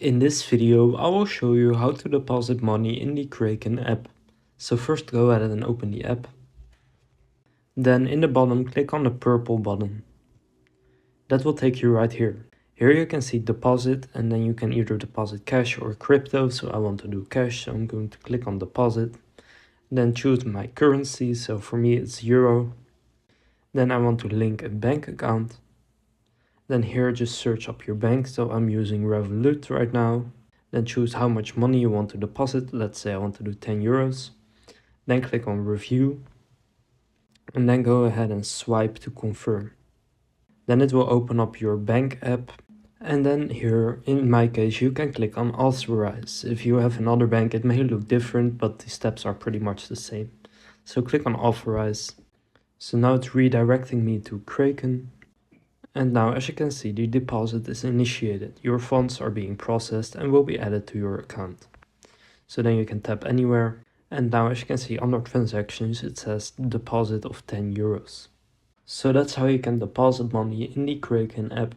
In this video, I will show you how to deposit money in the Kraken app. So first go ahead and open the app. Then in the bottom, click on the purple button. That will take you right here. Here you can see deposit, and then you can either deposit cash or crypto. So I want to do cash, so I'm going to click on deposit. Then choose my currency, so for me it's euro. Then I want to link a bank account. Then here just search up your bank, so I'm using Revolut right now. Then choose how much money you want to deposit. Let's say I want to do 10 euros. Then click on review. And then go ahead and swipe to confirm. Then it will open up your bank app. And then here, in my case, you can click on authorize. If you have another bank, it may look different, but the steps are pretty much the same. So click on authorize. So now it's redirecting me to Kraken. And now, as you can see, the deposit is initiated. Your funds are being processed and will be added to your account. So then you can tap anywhere. And now, as you can see, under transactions, it says deposit of 10 euros. So that's how you can deposit money in the Kraken app.